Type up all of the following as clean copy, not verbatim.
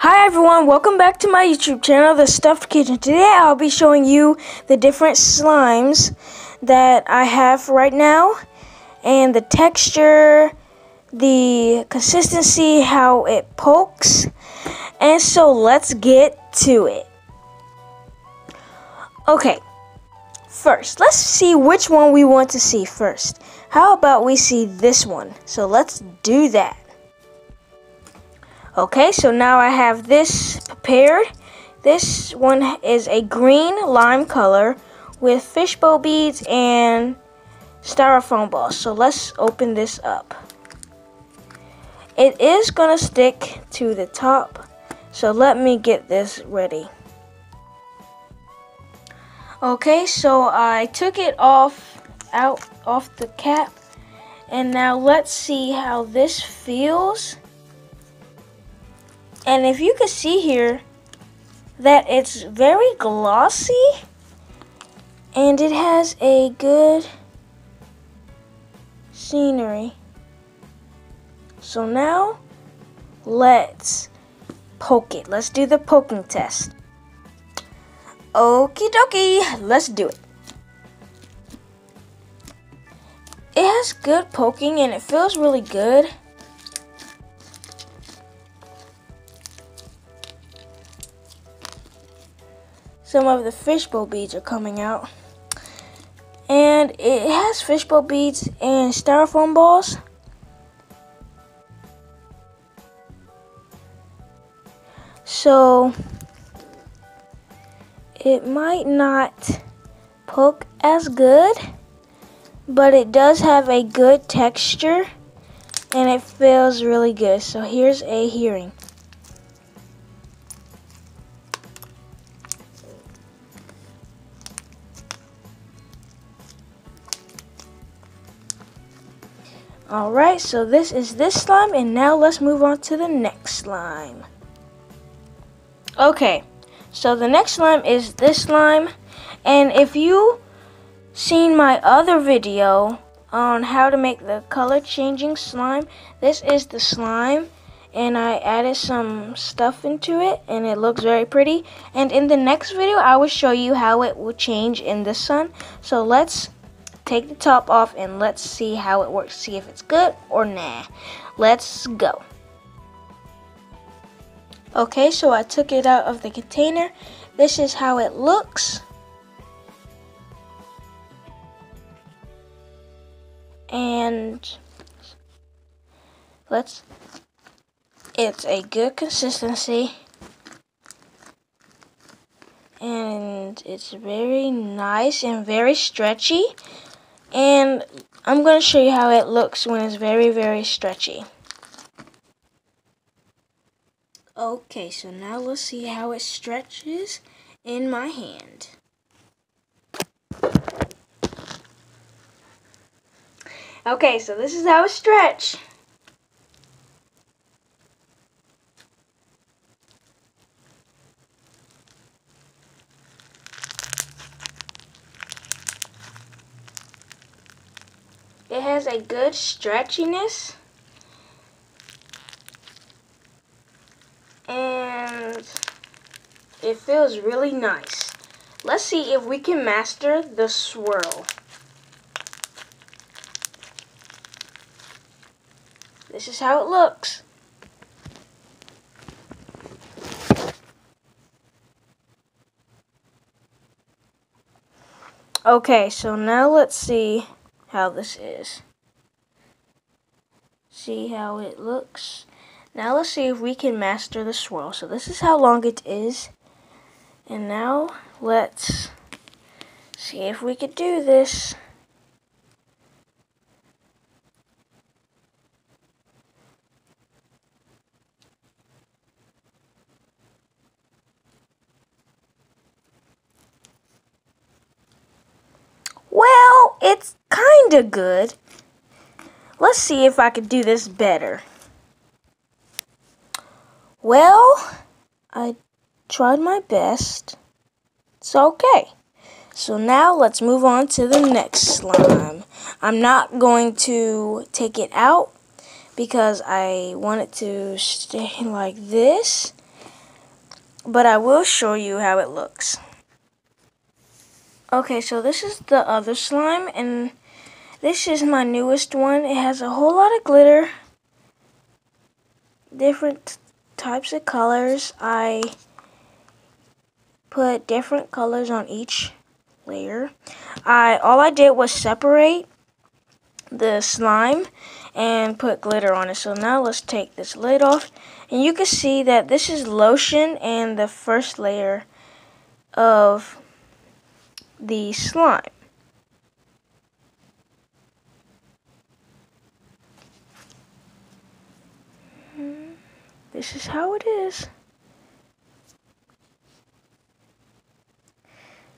Hi everyone, welcome back to my YouTube channel, The Stuffed Kitchen. Today I'll be showing you the different slimes that I have right now, and the texture, the consistency, how it pokes, and so let's get to it. Okay, first, let's see which one we want to see first. How about we see this one? So let's do that. Okay, so now I have this prepared. This one is a green lime color with fishbowl beads and styrofoam balls. So let's open this up. It is gonna stick to the top, so let me get this ready. Okay, so I took it off the cap, and now let's see how this feels. And if you can see here that it's very glossy and it has a good scenery. So now let's poke it. Let's do the poking test. Okie dokie, let's do it. It has good poking and it feels really good. Some of the fishbowl beads are coming out. And it has fishbowl beads and styrofoam balls. So it might not poke as good, but it does have a good texture and it feels really good. So here's a hearing. Alright, so this is this slime, and now let's move on to the next slime. Okay, so the next slime is this slime, and if you seen my other video on how to make the color changing slime, this is the slime, and I added some stuff into it, and it looks very pretty. And in the next video, I will show you how it will change in the sun. So let's take the top off and let's see how it works. See if it's good or nah. Let's go. Okay, so I took it out of the container. This is how it looks. And it's a good consistency. And it's very nice and very stretchy. And I'm going to show you how it looks when it's very, very stretchy. Okay, so now let's see how it stretches in my hand. Okay, so this is how it stretches. It has a good stretchiness, and it feels really nice. Let's see if we can master the swirl. This is how it looks. Okay, so now let's see how this is. See how it looks. Now let's see if we can master the swirl. So this is how long it is. And now let's see if we could do this. Well, it's kinda good. Let's see if I could do this better. Well, I tried my best. It's okay. So now let's move on to the next slime. I'm not going to take it out because I want it to stay like this. but I will show you how it looks. Okay, so this is the other slime, and this is my newest one. It has a whole lot of glitter, different types of colors. I put different colors on each layer. All I did was separate the slime and put glitter on it. So now let's take this lid off, and you can see that this is lotion and the first layer of the slime. This is how it is.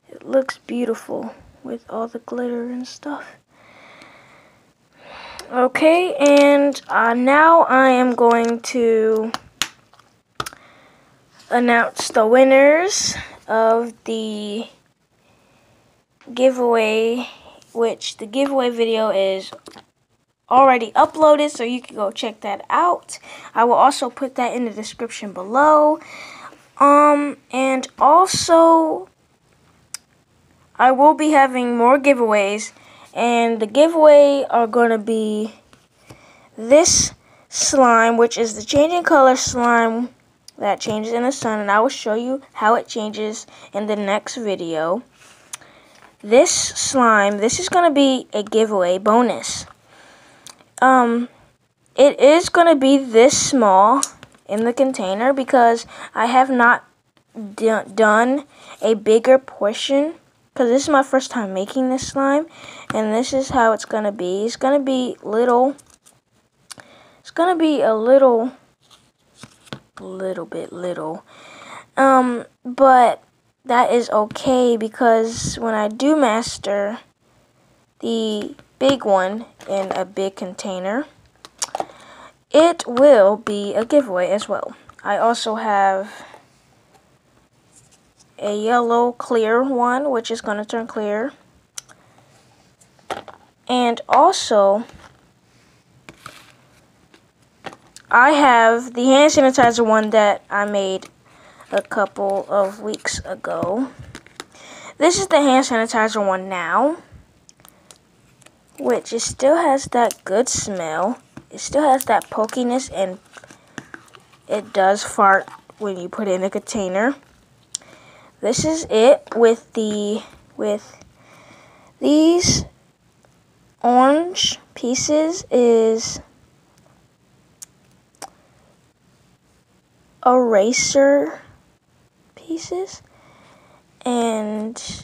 It looks beautiful with all the glitter and stuff. Okay, and now I am going to announce the winners of the giveaway, which the giveaway video is already uploaded, so you can go check that out. I will also put that in the description below. And also I will be having more giveaways, and the giveaway are going to be this slime, which is the changing color slime that changes in the sun, and I will show you how it changes in the next video. This slime, this is going to be a giveaway bonus. It is going to be this small in the container because I have not done a bigger portion, because this is my first time making this slime, and this is how it's going to be. It's going to be little. It's going to be a little bit little. But that is okay, because when I do master the big one in a big container, it will be a giveaway as well. I also have a yellow clear one, which is going to turn clear. And also, I have the hand sanitizer one that I made a couple of weeks ago. This is the hand sanitizer one now, which it still has that good smell. It still has that pokiness, and it does fart when you put it in a container. This is it with these orange pieces is eraser pieces, and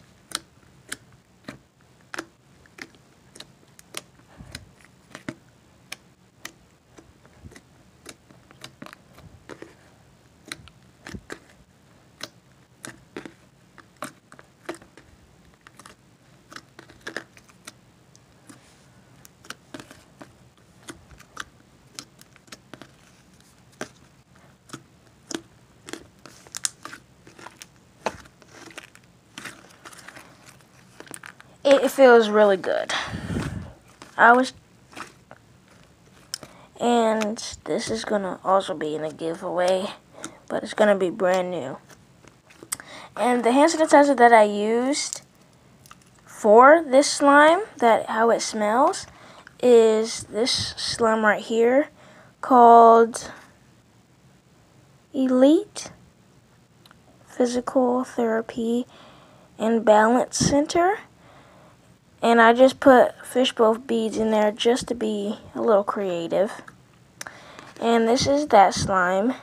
it feels really good. And this is gonna also be in a giveaway, but it's gonna be brand new. And the hand sanitizer that I used for this slime, how it smells, is this slime right here called Elite Physical Therapy and Balance Center. And I just put fishbowl beads in there just to be a little creative. And this is that slime.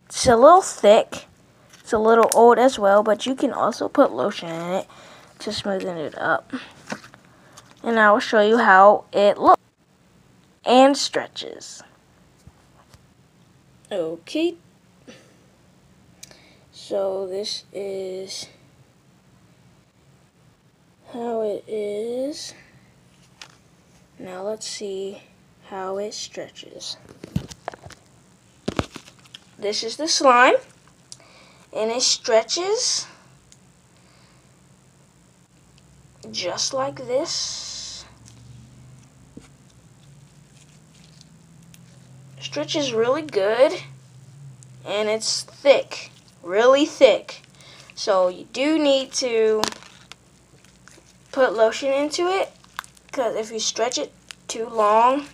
It's a little thick. It's a little old as well, but you can also put lotion in it to smoothen it up. And I will show you how it looks and stretches. Okay. So this is how it is. Now let's see how it stretches. This is the slime, and it stretches just like this. Stretches really good, and it's thick. really thick. So you do need to put lotion into it, because if you stretch it too long,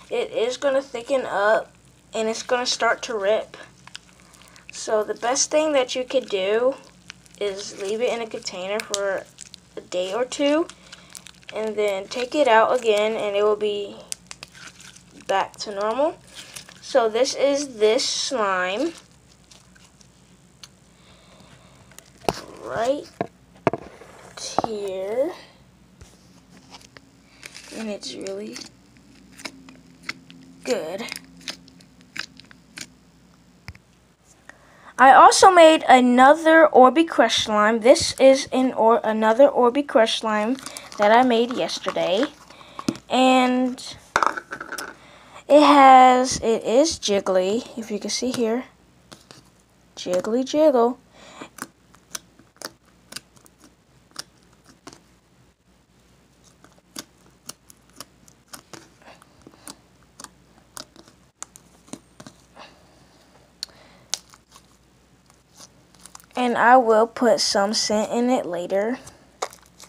it is going to thicken up and it's going to start to rip. So the best thing that you could do is leave it in a container for a day or two and then take it out again and it will be back to normal. So this is this slime right here, and it's really good. I also made another Orbeez Crush slime. This is another Orbeez Crush slime that I made yesterday, and it is jiggly, if you can see here. Jiggly jiggle. And I will put some scent in it later,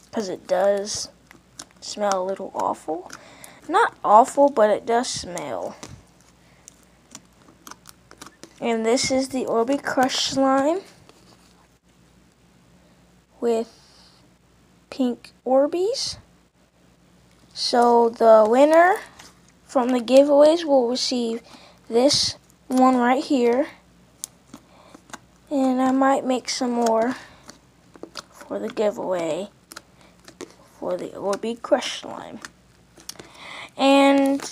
because it does smell a little awful. Not awful, but it does smell. And this is the Orbeez Crush slime with pink Orbeez. So the winner from the giveaways will receive this one right here. And I might make some more for the giveaway for the Orbeez Crush slime. And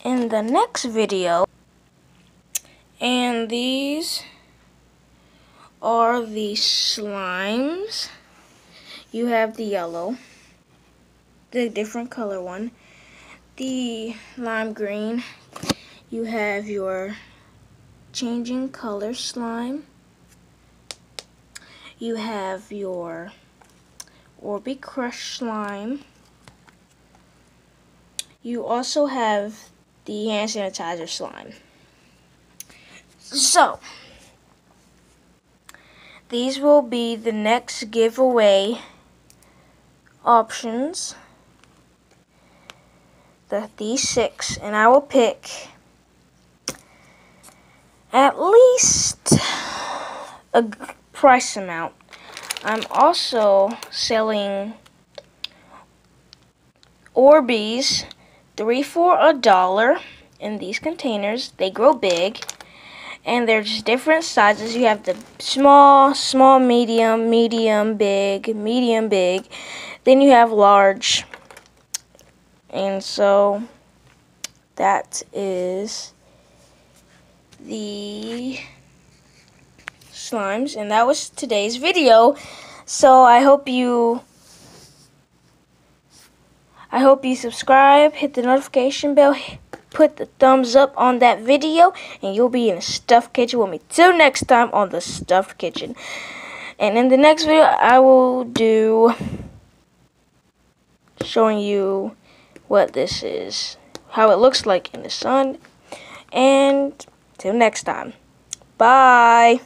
in the next video, and these are the slimes. You have the yellow, the different color one, the lime green. You have your changing color slime. You have your Orbeez Crush slime. You also have the hand sanitizer slime. So, these will be the next giveaway options. These 6, and I will pick at least a price amount. I'm also selling Orbeez 3 for $1 in these containers. They grow big, and there's different sizes. You have the small, medium, big, medium, big. Then you have large. And so that is the slimes, and that was today's video. So I hope you subscribe, hit the notification bell, put the thumbs up on that video, and you'll be in a Stuffed Kitchen with me. Till next time on the Stuffed Kitchen. And in the next video, I will do showing you what this is, how it looks like in the sun. And till next time, bye.